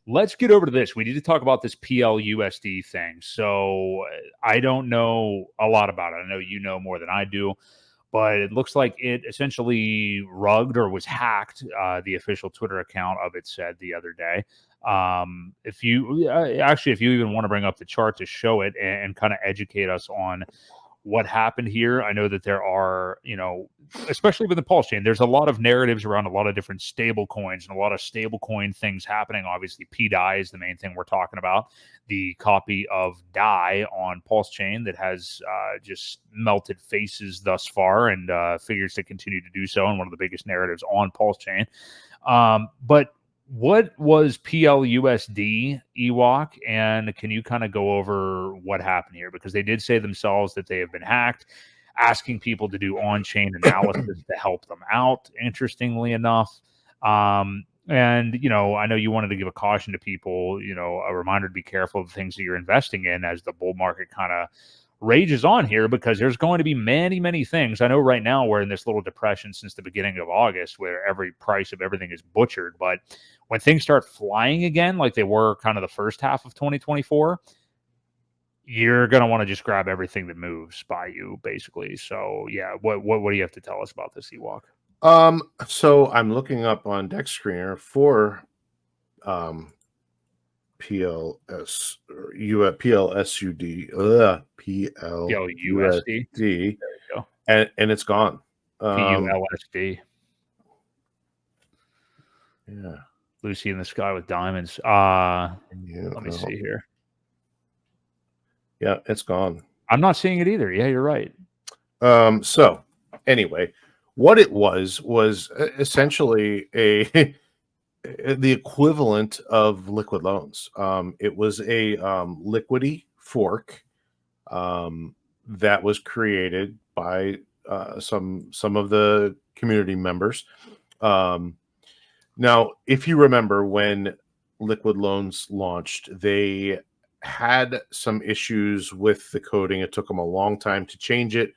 let's get over to this. We need to talk about this PLUSD thing. So I don't know a lot about it. I know you know more than I do, but it looks like it essentially rugged or was hacked. The official Twitter account of it said the other day. If you if you even want to bring up the chart to show it and kind of educate us on what happened here. I know that there are, especially with the Pulse chain, there's a lot of narratives around a lot of different stable coins and a lot of stable coin things happening. Obviously, PDAI is the main thing we're talking about. The copy of DAI on Pulse chain that has just melted faces thus far and figures to continue to do so, and one of the biggest narratives on Pulse chain. But what was PLUSD, Ewok? And can you kind of go over what happened here? Because they did say themselves that they have been hacked, asking people to do on-chain analysis to help them out, interestingly enough. And, I know you wanted to give a caution to people, a reminder to be careful of the things that you're investing in as the bull market kind of rages on here, because there's going to be many, many things. I know right now we're in this little depression since the beginning of August where every price of everything is butchered. But when things start flying again, like they were kind of the first half of 2024, you're going to want to just grab everything that moves by you, basically. So, yeah, what do you have to tell us about this, Ewok? So I'm looking up on Dex Screener for PLSUD, PLUSD, and it's gone. PULSD. Yeah. Lucy in the Sky with Diamonds. Let me see here. Yeah, it's gone. I'm not seeing it either. Yeah, you're right. So anyway, what it was essentially the equivalent of liquid loans. It was a liquidity fork that was created by some of the community members. Now, if you remember when liquid loans launched, they had some issues with the coding. It took them a long time to change it.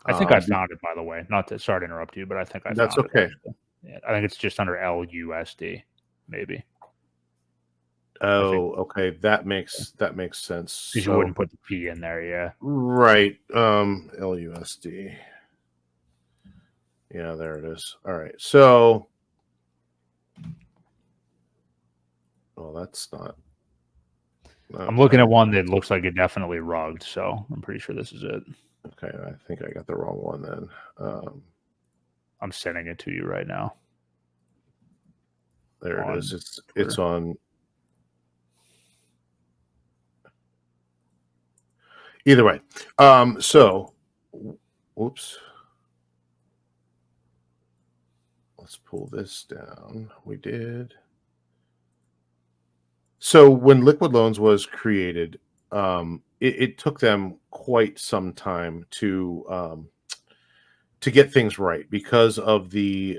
I think I found it, by the way. Not to sorry to interrupt you, but I think I that's found okay. It. Yeah, I think it's just under LUSD, maybe. Oh, okay. That makes sense. Because you wouldn't put the P in there, yeah. Right. LUSD. Yeah, there it is. All right. So, well, that's not. I'm looking at one that looks like it definitely rugged, so I'm pretty sure this is it. Okay, I think I got the wrong one then. I'm sending it to you right now. There it is. It's on. Either way. So, whoops. Let's pull this down. We did. So when Liquid Loans was created, it took them quite some time to get things right because of the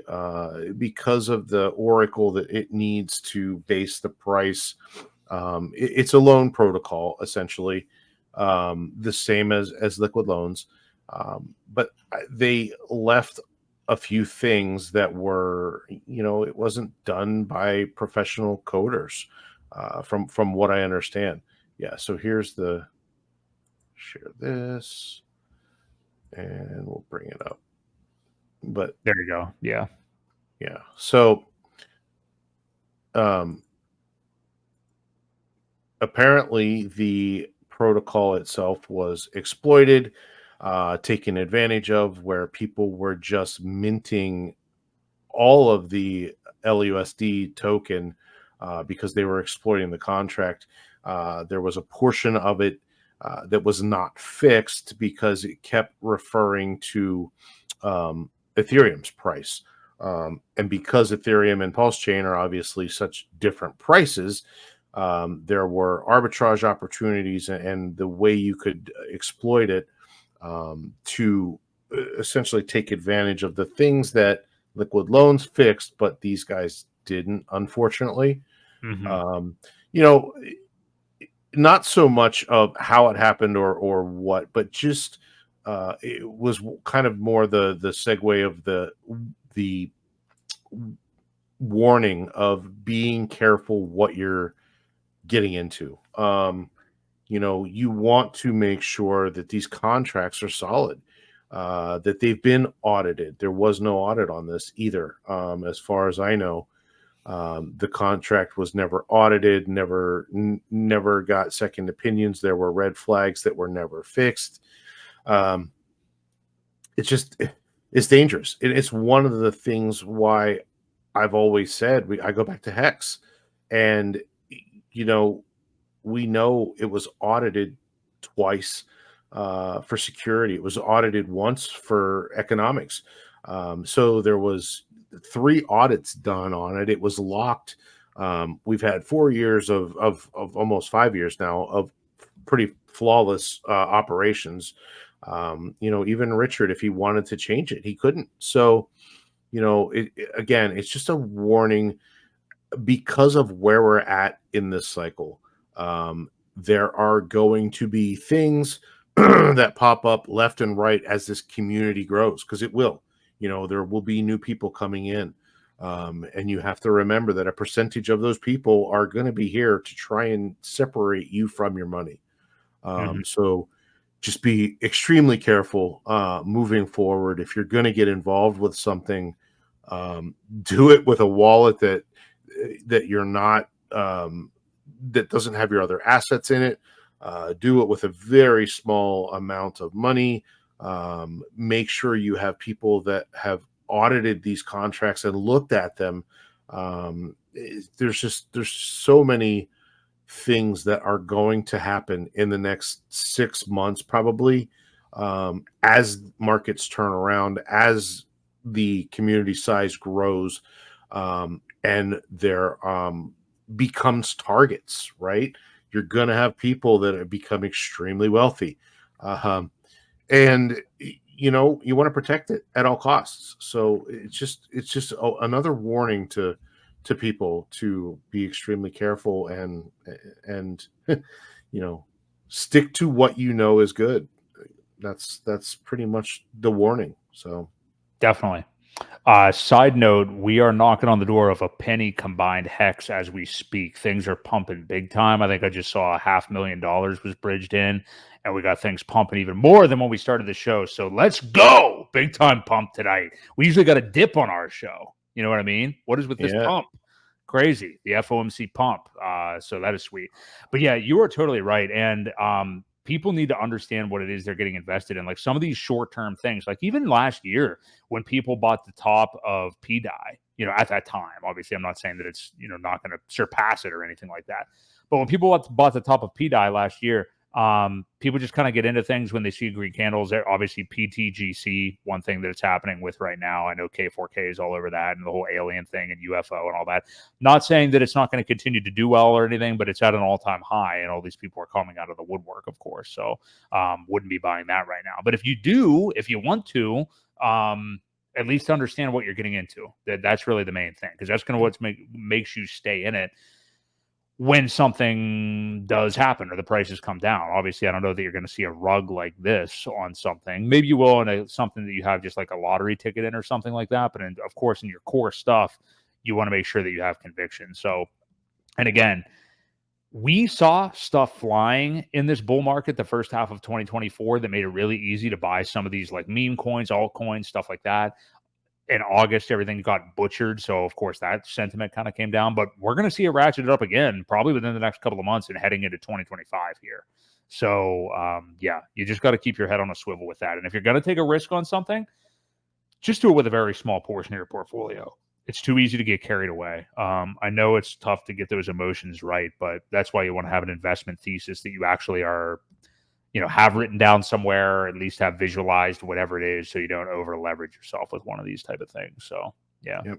oracle that it needs to base the price. It's a loan protocol essentially, the same as Liquid Loans, but they left a few things that were, it wasn't done by professional coders. From what I understand. Yeah, so here's share this and we'll bring it up. But there you go. Yeah. Yeah. So apparently the protocol itself was exploited, taken advantage of, where people were just minting all of the LUSD token because they were exploiting the contract. There was a portion of it that was not fixed because it kept referring to Ethereum's price. And because Ethereum and Pulse Chain are obviously such different prices, there were arbitrage opportunities, and the way you could exploit it to essentially take advantage of the things that Liquid Loans fixed, but these guys didn't, unfortunately. Mm-hmm. Not so much of how it happened or what, but just it was kind of more the segue of the warning of being careful what you're getting into. You want to make sure that these contracts are solid, that they've been audited. There was no audit on this either, as far as I know. The contract was never audited, never got second opinions. There were red flags that were never fixed. Um, it's dangerous. It's one of the things why I've always said I go back to Hex, and you know we know it was audited twice for security. It was audited once for economics. So there was 3 audits done on it. It was locked. We've had 4 years of almost 5 years now of pretty flawless operations. Even Richard, if he wanted to change it, he couldn't. So, again, it's just a warning because of where we're at in this cycle. There are going to be things that pop up left and right as this community grows, because it will. There will be new people coming in. And you have to remember that a percentage of those people are going to be here to try and separate you from your money. So just be extremely careful moving forward. If you're going to get involved with something, do it with a wallet that you're not that doesn't have your other assets in it. Do it with a very small amount of money. Make sure you have people that have audited these contracts and looked at them. There's so many things that are going to happen in the next 6 months, probably, as markets turn around, as the community size grows, and there becomes targets, right? You're going to have people that have become extremely wealthy. And you want to protect it at all costs. So it's just another warning to people to be extremely careful and stick to what is good. That's pretty much the warning. So Definitely. Side note, we are knocking on the door of a penny combined hex as we speak. Things are pumping big time. I think I just saw $500,000 was bridged in, and we got things pumping even more than when we started the show. So let's go. Big time pump tonight. We usually got a dip on our show. You know what I mean? What is with this pump? Crazy. The FOMC pump. So that is sweet. But yeah, you are totally right. And people need to understand what it is they're getting invested in. Like some of these short-term things, like even last year when people bought the top of PDI, at that time, obviously I'm not saying that it's, not going to surpass it or anything like that. But when people bought the top of PDI last year, people just kind of get into things when they see green candles. They're obviously PTGC, one thing that's happening with right now. I know K4K is all over that and the whole alien thing and UFO and all that. Not saying that it's not going to continue to do well or anything, but it's at an all-time high and all these people are coming out of the woodwork, of course. So wouldn't be buying that right now. But if you want to, at least understand what you're getting into. That's really the main thing, because that's going to what makes you stay in it when something does happen or the prices come down. Obviously, I don't know that you're going to see a rug like this on something. Maybe you will on something that you have just like a lottery ticket in or something like that. But of course, in your core stuff, you want to make sure that you have conviction. So, and again, we saw stuff flying in this bull market the first half of 2024 that made it really easy to buy some of these like meme coins, altcoins, stuff like that. In August, everything got butchered. So, of course, that sentiment kind of came down. But we're going to see it ratcheted up again, probably within the next couple of months and heading into 2025 here. So, yeah, you just got to keep your head on a swivel with that. And if you're going to take a risk on something, just do it with a very small portion of your portfolio. It's too easy to get carried away. I know it's tough to get those emotions right, but that's why you want to have an investment thesis that you actually are, have written down somewhere, or at least have visualized whatever it is, so you don't over leverage yourself with one of these type of things. So, yeah. Yep.